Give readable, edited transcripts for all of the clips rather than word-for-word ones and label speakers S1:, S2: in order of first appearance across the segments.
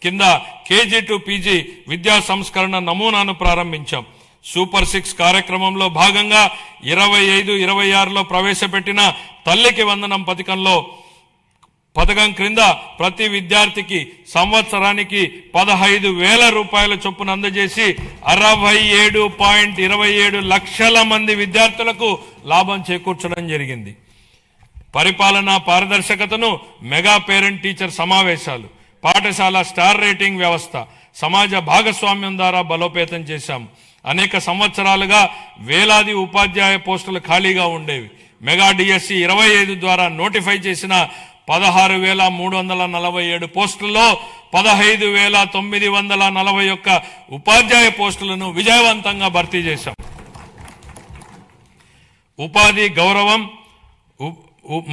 S1: కింద KG to PG విద్యా సంస్కరణ నమూనాను ప్రారంభించాం. సూపర్ 6 కార్యక్రమంలో భాగంగా 25-26లో ప్రవేశపెట్టిన తల్లికి వందనం పథకం క్రింద ప్రతి విద్యార్థికి సంవత్సరానికి 15,000 రూపాయల చొప్పున అందజేసి 67.27 లక్షల మంది విద్యార్థులకు లాభం చేకూర్చడం జరిగింది. పరిపాలనా పారదర్శకతను మెగా పేరెంట్ టీచర్ సమావేశాలు, పాఠశాల స్టార్ రేటింగ్ వ్యవస్థ, సమాజ భాగస్వామ్యం ద్వారా బలోపేతం చేశాం. అనేక సంవత్సరాలుగా వేలాది ఉపాధ్యాయ పోస్టులు ఖాళీగా ఉండేవి. మెగా డిఎస్సి 25 ద్వారా నోటిఫై చేసిన 16,347 పోస్టుల్లో 15,941 ఉపాధ్యాయ పోస్టులను విజయవంతంగా భర్తీ చేశాం. ఉపాధి గౌరవం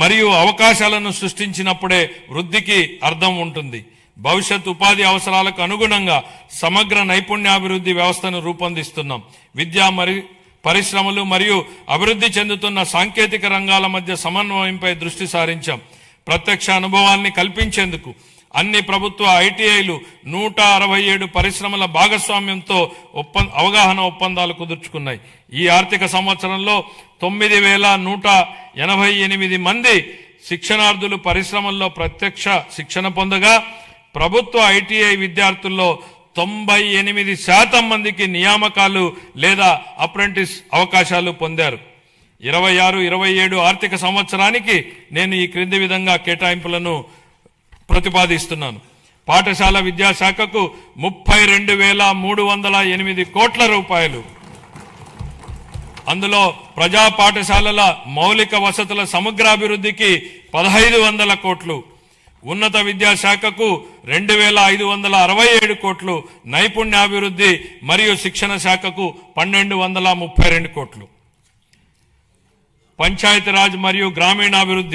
S1: మరియు అవకాశాలను సృష్టించినప్పుడే వృద్ధికి అర్థం ఉంటుంది. భవిష్యత్ ఉపాధి అవసరాలకు అనుగుణంగా సమగ్ర నైపుణ్యాభివృద్ధి వ్యవస్థను రూపొందిస్తున్నాం. విద్యా పరిశ్రమలు మరియు అభివృద్ధి చెందుతున్న సాంకేతిక రంగాల మధ్య సమన్వయంపై దృష్టి సారించాం. ప్రత్యక్ష అనుభవాన్ని కల్పించేందుకు అన్ని ప్రభుత్వ ఐటీఐలు 167 పరిశ్రమల భాగస్వామ్యంతో అవగాహన ఒప్పందాలు కుదుర్చుకున్నాయి. ఈ ఆర్థిక సంవత్సరంలో 9,188 మంది శిక్షణార్థులు పరిశ్రమల్లో ప్రత్యక్ష శిక్షణ పొందగా ప్రభుత్వ ఐటీఐ విద్యార్థుల్లో 98% మందికి నియామకాలు లేదా అప్రెంటిస్ అవకాశాలు పొందారు. 26-27 ఆర్థిక సంవత్సరానికి నేను ఈ క్రింది విధంగా కేటాయింపులను ప్రతిపాదిస్తున్నాను. పాఠశాల విద్యాశాఖకు 32,308 కోట్ల రూపాయలు, అందులో ప్రజా పాఠశాలల మౌలిక వసతుల సమగ్రాభివృద్ధికి 1,500 కోట్లు, ఉన్నత విద్యాశాఖకు 2,567 కోట్లు, నైపుణ్యాభివృద్ధి మరియు శిక్షణ శాఖకు 1,232 కోట్లు, పంచాయతీరాజ్ మరియు గ్రామీణాభివృద్ధి